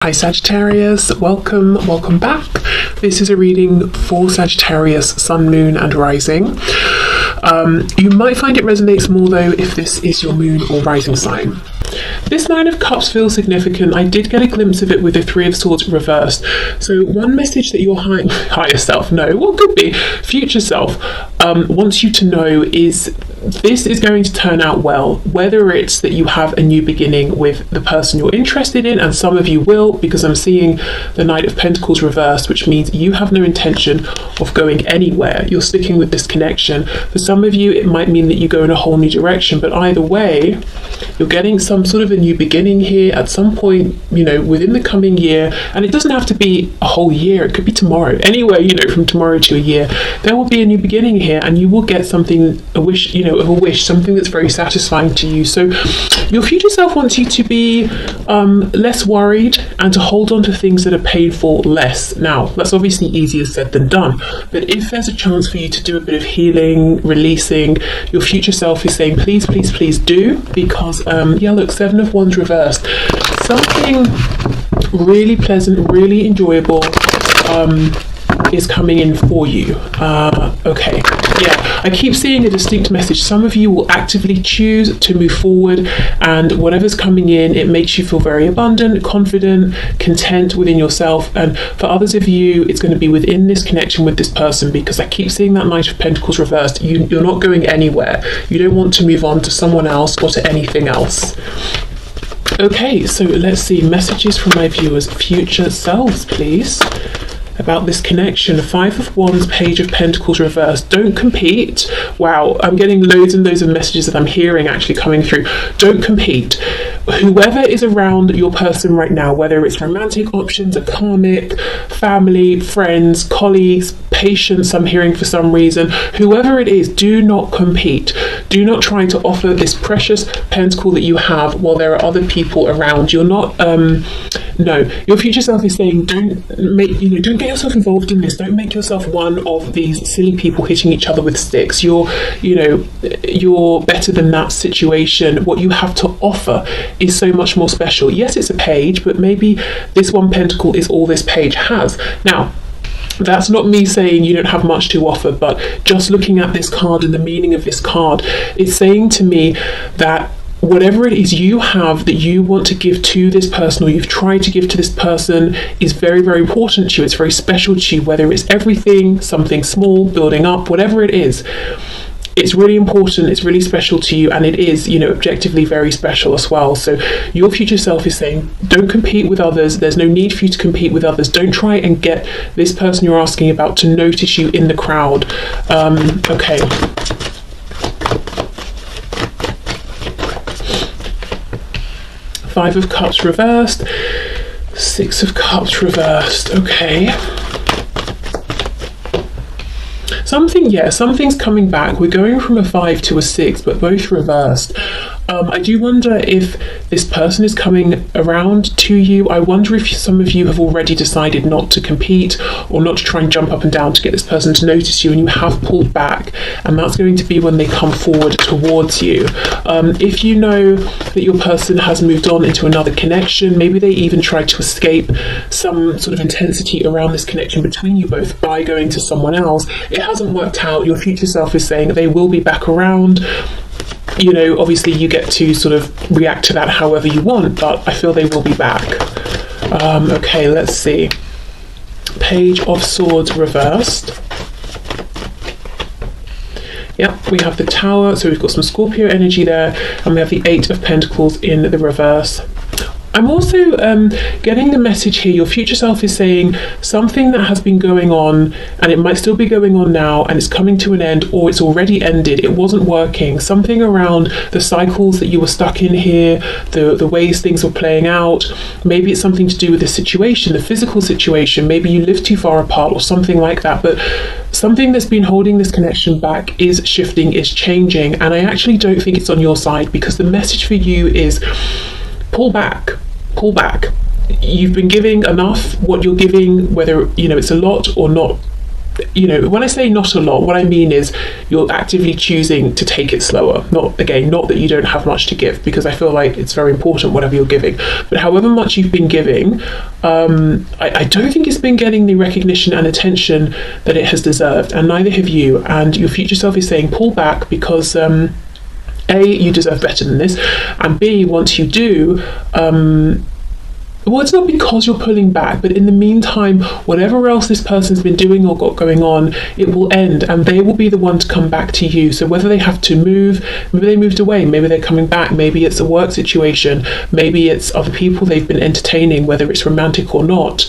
Hi Sagittarius, welcome back. This is a reading for Sagittarius, Sun, Moon and Rising. You might find it resonates more though if this is your Moon or Rising sign. This Nine of Cups feels significant. I did get a glimpse of it with the Three of Swords reversed. So one message that your higher self, no, what could be, future self, wants you to know is this is going to turn out well, whether it's that you have a new beginning with the person you're interested in, and some of you will, because I'm seeing the Knight of Pentacles reversed, which means you have no intention of going anywhere. You're sticking with this connection. For some of you, it might mean that you go in a whole new direction, but either way, you're getting some sort of a new beginning here at some point, you know, within the coming year. And it doesn't have to be a whole year, it could be tomorrow. Anywhere, you know, from tomorrow to a year, there will be a new beginning here, and you will get something, a wish, you know, of a wish, something that's very satisfying to you. So your future self wants you to be less worried and to hold on to things that are painful less. Now, that's obviously easier said than done, but if there's a chance for you to do a bit of healing, releasing, your future self is saying, please, please, please do, because yeah, look, Seven of Wands reversed. Something really pleasant, really enjoyable is coming in for you. Okay, yeah, I keep seeing a distinct message. Some of you will actively choose to move forward, and whatever's coming in, it makes you feel very abundant, confident, content within yourself. And for others of you, it's going to be within this connection with this person, because I keep seeing that Knight of Pentacles reversed. You're not going anywhere. You don't want to move on to someone else or to anything else. Okay, so let's see messages from my viewers' future selves, please, about this connection. Five of Wands, Page of Pentacles reversed. Don't compete. Wow, I'm getting loads and loads of messages that I'm hearing actually coming through. Don't compete. Whoever is around your person right now, whether it's romantic options, a karmic, family, friends, colleagues, patients, I'm hearing for some reason, whoever it is, do not compete. Do not try to offer this precious pentacle that you have while there are other people around. You're not, no, your future self is saying, don't get yourself involved in this. Don't make yourself one of these silly people hitting each other with sticks. You're better than that situation. What you have to offer is so much more special. Yes, it's a page, but maybe this one pentacle is all this page has. Now, that's not me saying you don't have much to offer, but just looking at this card and the meaning of this card, it's saying to me that whatever it is you have that you want to give to this person, or you've tried to give to this person, is very, very important to you. It's very special to you, whether it's everything, something small, building up, whatever it is. It's really important, it's really special to you, and it is, you know, objectively very special as well. So your future self is saying, don't compete with others. There's no need for you to compete with others. Don't try and get this person you're asking about to notice you in the crowd. Okay. Five of Cups reversed. Six of Cups reversed. Okay. Something's coming back. We're going from a 5 to a 6, but both reversed. I do wonder if this person is coming around to you. I wonder if some of you have already decided not to compete, or not to try and jump up and down to get this person to notice you, and you have pulled back, and that's going to be when they come forward towards you. If you know that your person has moved on into another connection, maybe they even tried to escape some sort of intensity around this connection between you both by going to someone else, it hasn't worked out. Your future self is saying they will be back around. You know, obviously you get to sort of react to that however you want, but I feel they will be back. Okay, let's see. Page of Swords reversed. Yep, we have the Tower, so we've got some Scorpio energy there, and we have the Eight of Pentacles in the reverse. I'm also getting the message here, your future self is saying something that has been going on, and it might still be going on now, and it's coming to an end, or it's already ended, it wasn't working. Something around the cycles that you were stuck in here, the ways things were playing out. Maybe it's something to do with the situation, the physical situation. Maybe you live too far apart or something like that, but something that's been holding this connection back is shifting, is changing, and I actually don't think it's on your side, because the message for you is pull back. You've been giving enough. What you're giving, whether you know it's a lot or not you know, when I say not a lot, what I mean is you're actively choosing to take it slower. Not that you don't have much to give, because I feel like it's very important whatever you're giving, but however much you've been giving, I don't think it's been getting the recognition and attention that it has deserved, and neither have you. And your future self is saying pull back, because A, you deserve better than this, and B, once you do, well, it's not because you're pulling back, but in the meantime, whatever else this person's been doing or got going on, it will end, and they will be the one to come back to you. So whether they have to move, maybe they moved away, maybe they're coming back, maybe it's a work situation, maybe it's other people they've been entertaining, whether it's romantic or not.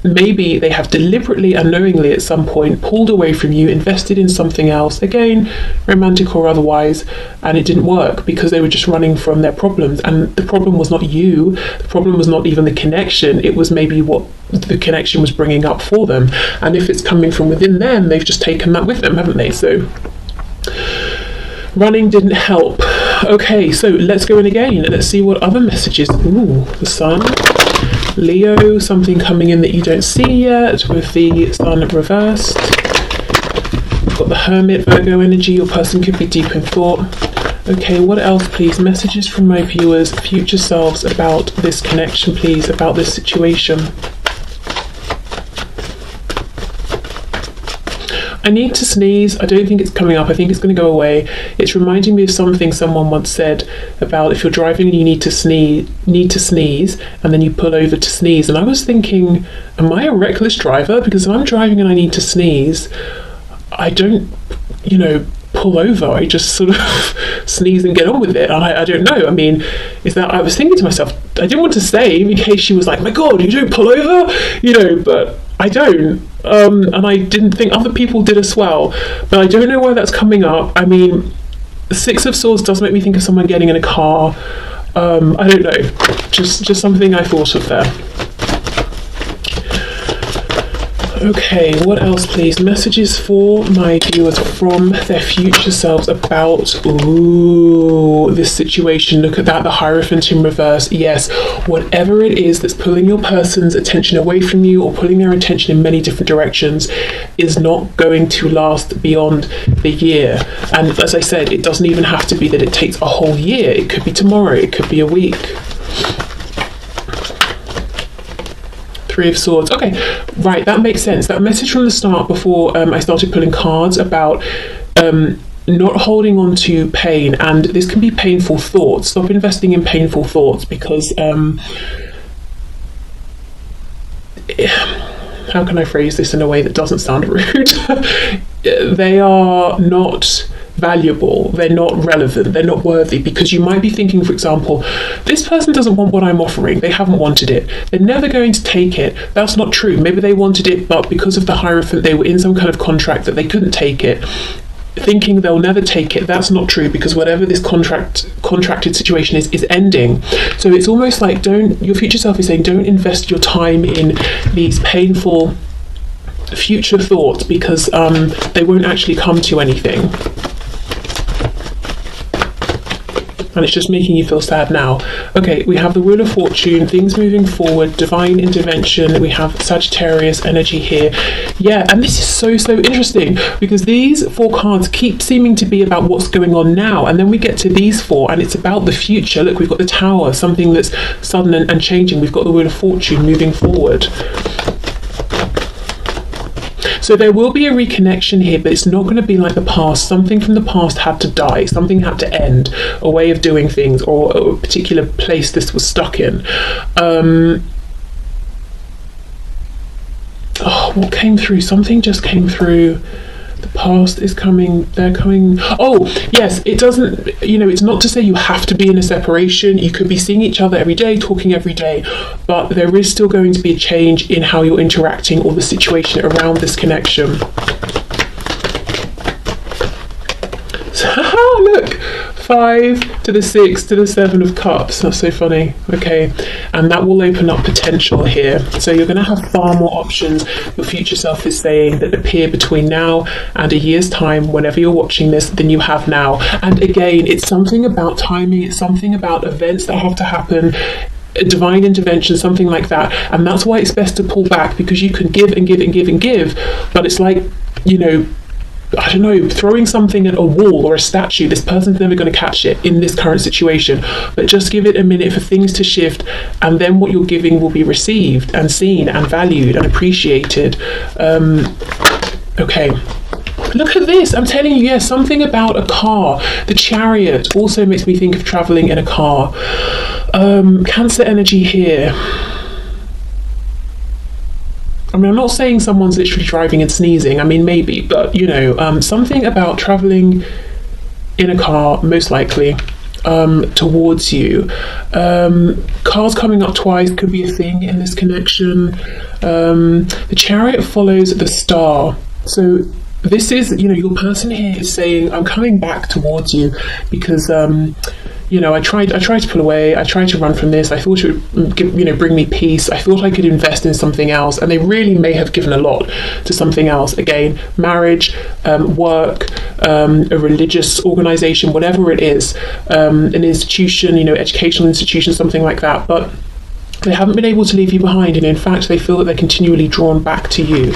Maybe they have deliberately and knowingly at some point pulled away from you, invested in something else, again, romantic or otherwise, and it didn't work because they were just running from their problems. And the problem was not you, the problem was not even the connection, it was maybe what the connection was bringing up for them. And if it's coming from within them, they've just taken that with them, haven't they? So running didn't help. Okay, so let's go in again. Let's see what other messages. Ooh, the sun, Leo, something coming in that you don't see yet with the sun reversed. We've got the Hermit, Virgo energy. Your person could be deep in thought. Okay, what else, please? Messages from my viewers, future selves, about this connection, please, about this situation. I need to sneeze. I don't think it's coming up. I think it's going to go away. It's reminding me of something someone once said about if you're driving and you need to sneeze, and then you pull over to sneeze. And I was thinking, am I a reckless driver? Because if I'm driving and I need to sneeze, I don't, you know, pull over. I just sort of sneeze and get on with it. I don't know. I mean, is that, I was thinking to myself, I didn't want to say in case she was like, my God, you don't pull over, you know, but I don't. And I didn't think other people did as well, but I don't know why that's coming up. I mean, the Six of Swords does make me think of someone getting in a car. I don't know, just something I thought of there. Okay, what else, please? Messages for my viewers from their future selves about, this situation. Look at that, the Hierophant in reverse. Yes, whatever it is that's pulling your person's attention away from you or pulling their attention in many different directions is not going to last beyond the year. And as I said, it doesn't even have to be that it takes a whole year. It could be tomorrow, it could be a week. Three of Swords. Okay, right, that makes sense. That message from the start before I started pulling cards about not holding on to pain, and this can be painful thoughts. Stop investing in painful thoughts, because how can I phrase this in a way that doesn't sound rude? They are not valuable, they're not relevant, they're not worthy, because you might be thinking, for example, this person doesn't want what I'm offering, they haven't wanted it, they're never going to take it. That's not true. Maybe they wanted it, but because of the Hierophant they were in some kind of contract that they couldn't take it, thinking they'll never take it. That's not true, because whatever this contracted situation is ending. So it's almost like, your future self is saying, don't invest your time in these painful future thoughts, because they won't actually come to anything. And it's just making you feel sad now. Okay, we have the Wheel of Fortune, things moving forward, divine intervention. We have Sagittarius energy here. Yeah, and this is so interesting, because these four cards keep seeming to be about what's going on now, and then we get to these four and it's about the future. Look, we've got the Tower, something that's sudden and changing. We've got the Wheel of Fortune moving forward. So there will be a reconnection here, but it's not going to be like the past. Something from the past had to die, something had to end, a way of doing things, or a particular place this was stuck in. What came through? Something just came through. The past is coming, they're coming. Oh, yes, it doesn't, it's not to say you have to be in a separation. You could be seeing each other every day, talking every day, but there is still going to be a change in how you're interacting or the situation around this connection. Look, 5 to the 6 to the 7 of Cups. That's so funny. Okay, and that will open up potential here. So you're going to have far more options. Your future self is saying that appear between now and a year's time, whenever you're watching this, than you have now. And again, it's something about timing. It's something about events that have to happen. a divine intervention, something like that. And that's why it's best to pull back, because you can give and give and give and give, but it's like, you know, I don't know, throwing something at a wall or a statue. This person's never going to catch it in this current situation, but just give it a minute for things to shift, and then what you're giving will be received and seen and valued and appreciated. Okay, look at this. I'm telling you, yes, something about a car. The Chariot also makes me think of traveling in a car. Cancer energy here. I mean, I'm not saying someone's literally driving and sneezing. I mean, maybe, but, you know, something about traveling in a car, most likely, towards you. Cars coming up twice could be a thing in this connection. The Chariot follows the star. So this is, you know, your person here is saying, I'm coming back towards you because, you know, I tried to pull away. I tried to run from this. I thought it would give, you know, bring me peace. I thought I could invest in something else, and they really may have given a lot to something else. Again, marriage, work, a religious organization, whatever it is, an institution, you know, educational institution, something like that. But they haven't been able to leave you behind, and in fact they feel that they're continually drawn back to you,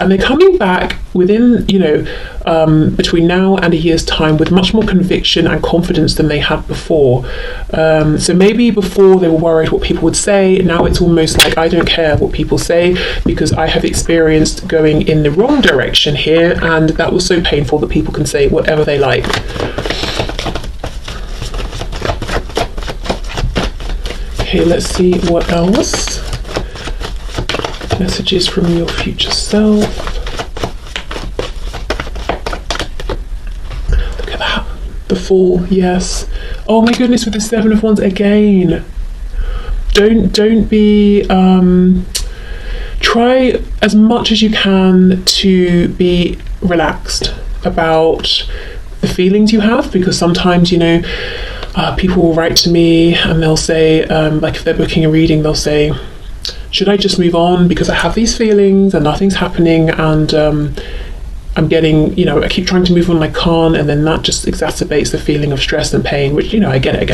and they're coming back within, you know, between now and a year's time with much more conviction and confidence than they had before. So maybe before they were worried what people would say. Now it's almost like, I don't care what people say, because I have experienced going in the wrong direction here, and that was so painful that people can say whatever they like. Okay, let's see what else. Messages from your future self. Look at that. The Fool, yes. Oh my goodness, with the Seven of Wands again. Don't be, try as much as you can to be relaxed about the feelings you have, because sometimes, you know, people will write to me and they'll say, like if they're booking a reading, they'll say, should I just move on because I have these feelings and nothing's happening, and I'm getting, you know, I keep trying to move on and I can't, and then that just exacerbates the feeling of stress and pain, which, you know, I get it.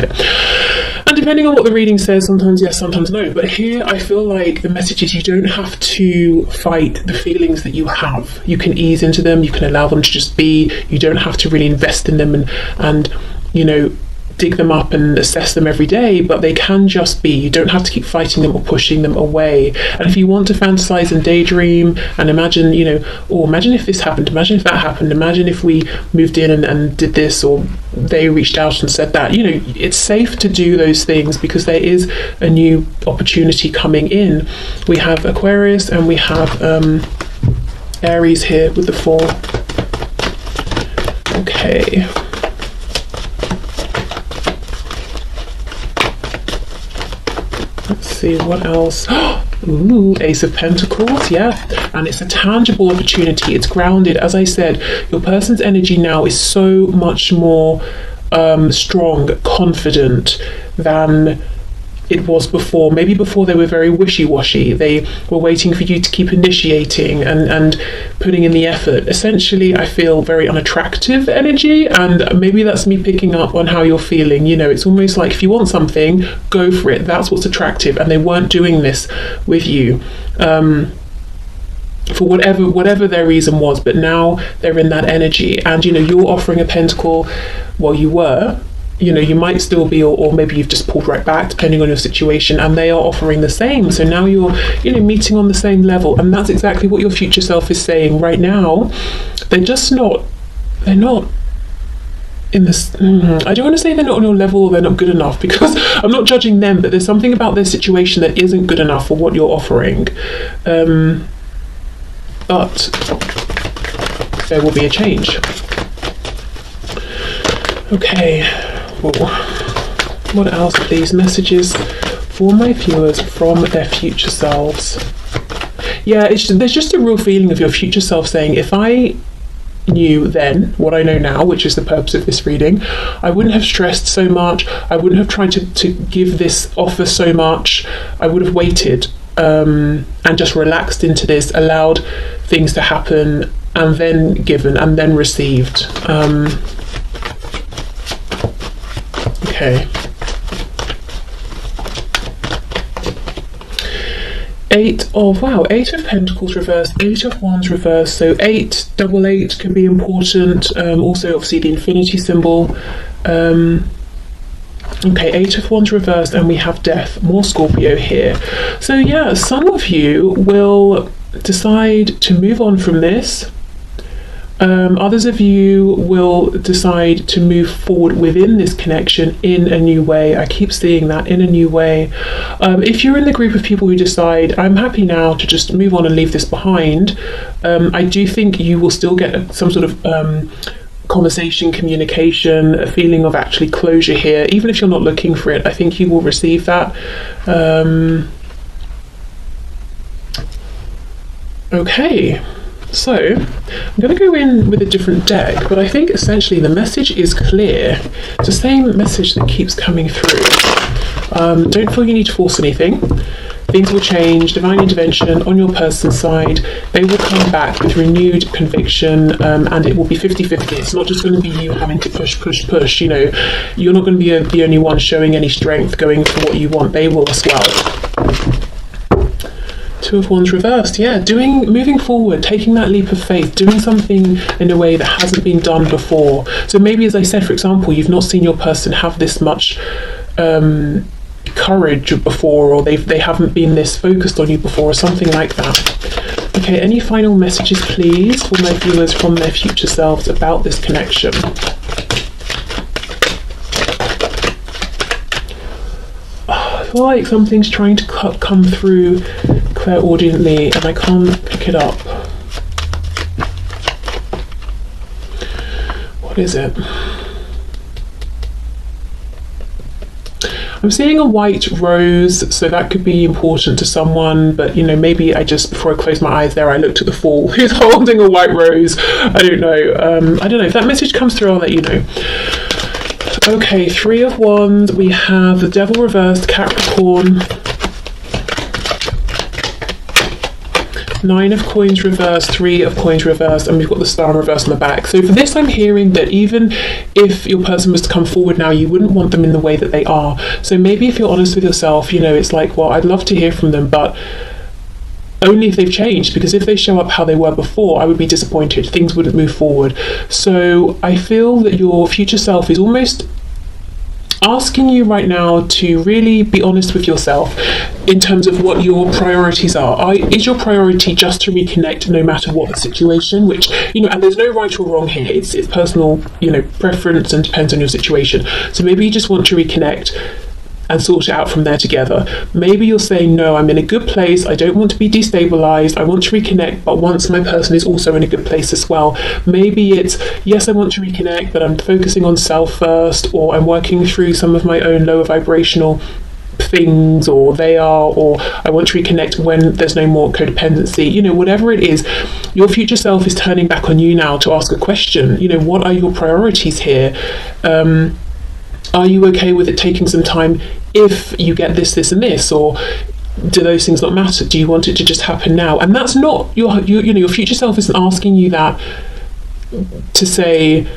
And depending on what the reading says, sometimes yes, sometimes no. But here I feel like the message is, you don't have to fight the feelings that you have. You can ease into them, you can allow them to just be. You don't have to really invest in them and you know, dig them up and assess them every day, but they can just be. You don't have to keep fighting them or pushing them away. And if you want to fantasize and daydream and imagine, you know, or imagine if this happened, imagine if that happened, imagine if we moved in and did this, or they reached out and said that, you know, it's safe to do those things because there is a new opportunity coming in. We have Aquarius and we have Aries here with the Four. Okay. Let's see what else. Ooh, Ace of Pentacles, yeah. And it's a tangible opportunity. It's grounded. As I said, your person's energy now is so much more strong, confident than it was before. Maybe before they were very wishy-washy. They were waiting for you to keep initiating and putting in the effort. Essentially, I feel very unattractive energy, and maybe that's me picking up on how you're feeling. You know, it's almost like if you want something, go for it. That's what's attractive, and they weren't doing this with you. For whatever their reason was, but now they're in that energy, and you know, you're offering a pentacle. Well, you were, you know, you might still be, or maybe you've just pulled right back depending on your situation, and they are offering the same. So now you're, you know, meeting on the same level, and that's exactly what your future self is saying right now. They're not in this, I don't want to say they're not on your level or they're not good enough, because I'm not judging them, but there's something about their situation that isn't good enough for what you're offering. But there will be a change. Okay. What else are these messages for my viewers from their future selves? Yeah, there's just a real feeling of your future self saying, if I knew then what I know now, which is the purpose of this reading, I wouldn't have stressed so much. I wouldn't have tried to give this offer so much. I would have waited and just relaxed into this, allowed things to happen, and then given and then received. Okay. Eight of Pentacles reversed, Eight of Wands reversed. So 8, double 8 can be important. Also, obviously, the infinity symbol. Okay, Eight of Wands reversed, and we have Death. More Scorpio here. So yeah, some of you will decide to move on from this. Others of you will decide to move forward within this connection in a new way. I keep seeing that, in a new way. If you're in the group of people who decide, I'm happy now to just move on and leave this behind, I do think you will still get some sort of conversation, communication, a feeling of actually closure here. Even if you're not looking for it, I think you will receive that. Okay. So, I'm going to go in with a different deck, but I think essentially the message is clear. It's the same message that keeps coming through. Don't feel you need to force anything. Things will change, divine intervention on your person's side. They will come back with renewed conviction, and it will be 50-50. It's not just going to be you having to push. You know, you're not going to be the only one showing any strength, going for what you want. They will as well. Two of Wands reversed, yeah, moving forward, taking that leap of faith, doing something in a way that hasn't been done before. So maybe, as I said, for example, you've not seen your person have this much courage before, or they haven't been this focused on you before, or something like that. Okay, any final messages, please, for my viewers from their future selves about this connection? I feel like something's trying to come through clairaudiently, and I can't pick it up. What is it? I'm seeing a white rose, so that could be important to someone, but you know, maybe before I closed my eyes there, I looked at the Fool who's holding a white rose. I don't know. I don't know. If that message comes through, I'll let you know. Okay, Three of Wands, we have the Devil reversed, Capricorn. Nine of Coins reversed, Three of Coins reversed, and we've got the Star reversed on the back. So for this, I'm hearing that even if your person was to come forward now, you wouldn't want them in the way that they are. So maybe if you're honest with yourself, you know, it's like, well, I'd love to hear from them, but only if they've changed, because if they show up how they were before, I would be disappointed. Things wouldn't move forward. So I feel that your future self is almost asking you right now to really be honest with yourself in terms of what your priorities are. Is your priority just to reconnect no matter what the situation, which, you know, and there's no right or wrong here, it's personal, you know, preference, and depends on your situation. So maybe you just want to reconnect and sort it out from there together. Maybe you're saying, no, I'm in a good place, I don't want to be destabilized, I want to reconnect, but once my person is also in a good place as well. Maybe it's, yes, I want to reconnect, but I'm focusing on self first, or I'm working through some of my own lower vibrational things, or I want to reconnect when there's no more codependency. You know, whatever it is, your future self is turning back on you now to ask a question. You know, what are your priorities here? Are you okay with it taking some time if you get this, this, and this? Or do those things not matter? Do you want it to just happen now? And that's not your future self isn't asking you that to say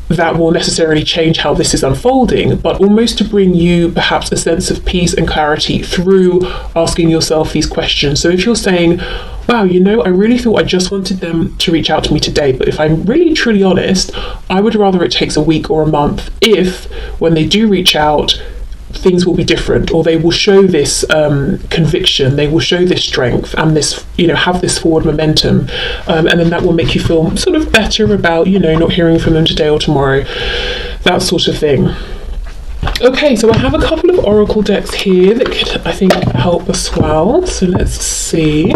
that will necessarily change how this is unfolding, but almost to bring you perhaps a sense of peace and clarity through asking yourself these questions. So if you're saying, wow, you know, I really thought I just wanted them to reach out to me today, but if I'm really truly honest, I would rather it takes a week or a month if, when they do reach out, things will be different, or they will show this conviction, they will show this strength, and this, you know, have this forward momentum, and then that will make you feel sort of better about, you know, not hearing from them today or tomorrow, that sort of thing. Okay, so I have a couple of oracle decks here that could, I think, help as well. So let's see.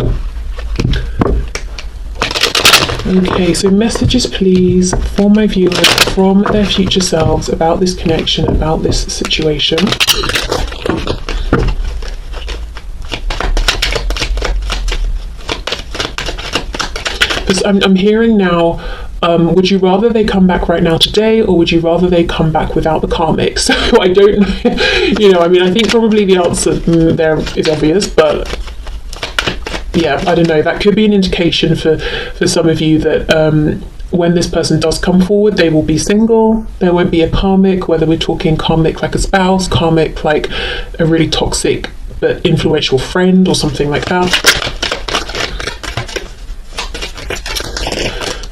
Okay, so messages please for my viewers from their future selves about this connection, about this situation. Because I'm hearing now, would you rather they come back right now today, or would you rather they come back without the karmic? So I don't know, you know, I mean, I think probably the answer there is obvious, but yeah, I don't know, that could be an indication for some of you that when this person does come forward, they will be single, there won't be a karmic, whether we're talking karmic like a spouse, karmic like a really toxic but influential friend or something like that.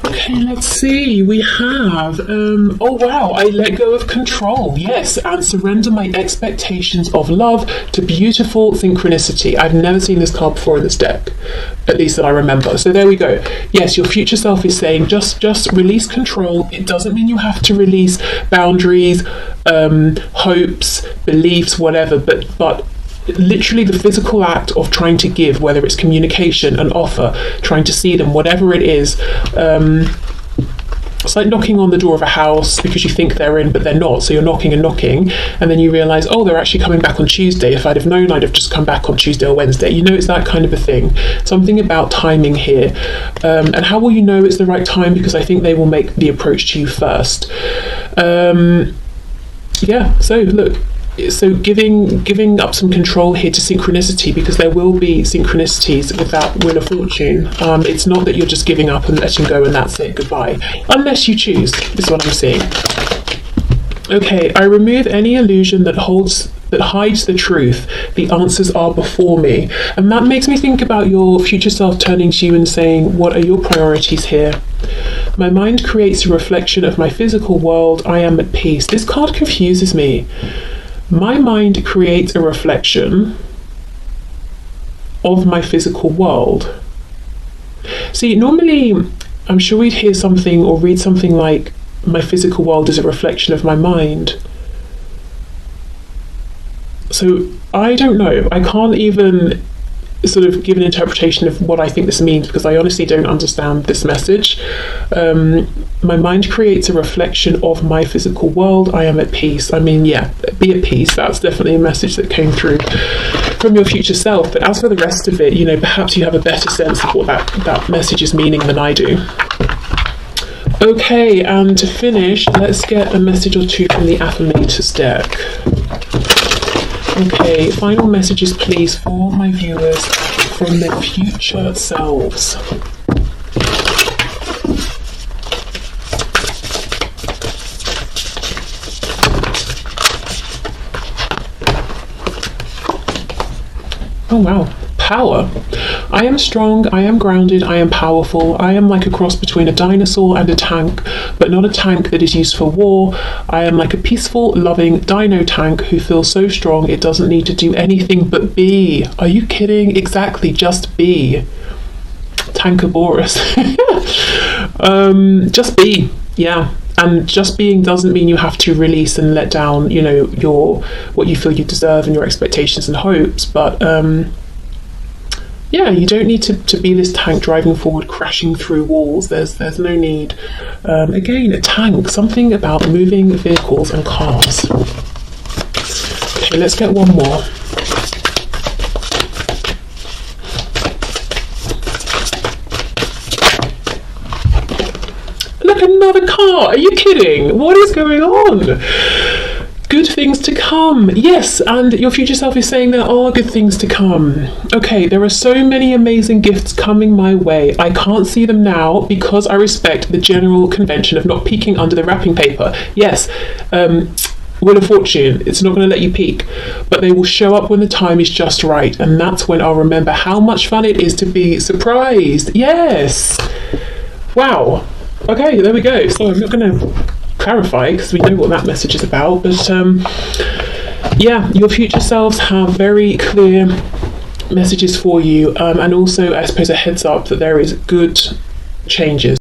Okay, let's see. We have, oh wow, I let go of control, yes, and surrender my expectations of love to beautiful synchronicity. I've never seen this card before in this deck, at least that I remember. So there we go. Yes, your future self is saying just release control. It doesn't mean you have to release boundaries, hopes, beliefs, whatever, but literally the physical act of trying to give, whether it's communication, an offer, trying to see them, whatever it is. It's like knocking on the door of a house because you think they're in but they're not, so you're knocking and knocking, and then you realise, oh, they're actually coming back on Tuesday. If I'd have known, I'd have just come back on Tuesday or Wednesday. You know, it's that kind of a thing. Something about timing here. And how will you know it's the right time? Because I think they will make the approach to you first. Yeah, so look, so giving up some control here to synchronicity, because there will be synchronicities with that Wheel of Fortune. It's not that you're just giving up and letting go and that's it, goodbye, unless you choose. This is what I'm seeing. Okay, I remove any illusion that hides the truth. The answers are before me. And that makes me think about your future self turning to you and saying, what are your priorities here? My mind creates a reflection of my physical world. I am at peace. This card confuses me. My mind creates a reflection of my physical world. See, normally I'm sure we'd hear something or read something like, my physical world is a reflection of my mind. So I don't know. I can't even sort of give an interpretation of what I think this means, because I honestly don't understand this message. My mind creates a reflection of my physical world. I am at peace. I mean, yeah, be at peace. That's definitely a message that came through from your future self. But as for the rest of it, you know, perhaps you have a better sense of what that message is meaning than I do. Okay, and to finish, let's get a message or two from the Affirmators deck. Okay, final messages please for my viewers from their future selves. Oh wow, power. I am strong, I am grounded, I am powerful. I am like a cross between a dinosaur and a tank, but not a tank that is used for war. I am like a peaceful, loving dino tank who feels so strong it doesn't need to do anything but be. Are you kidding? Exactly, just be. Tankaboris. Just be, yeah. And just being doesn't mean you have to release and let down, you know, what you feel you deserve and your expectations and hopes, but yeah, you don't need to be this tank driving forward, crashing through walls. There's no need. Again, a tank, something about moving vehicles and cars. Okay, let's get one more. Look, another car. Are you kidding? What is going on? Good things to come. Yes, and your future self is saying there are good things to come. Okay, there are so many amazing gifts coming my way. I can't see them now because I respect the general convention of not peeking under the wrapping paper. Yes, Wheel of Fortune, it's not going to let you peek, but they will show up when the time is just right, and that's when I'll remember how much fun it is to be surprised. Yes. Wow. Okay, there we go. So I'm not going to clarify because we know what that message is about, but yeah, your future selves have very clear messages for you, and also I suppose a heads up that there is good changes.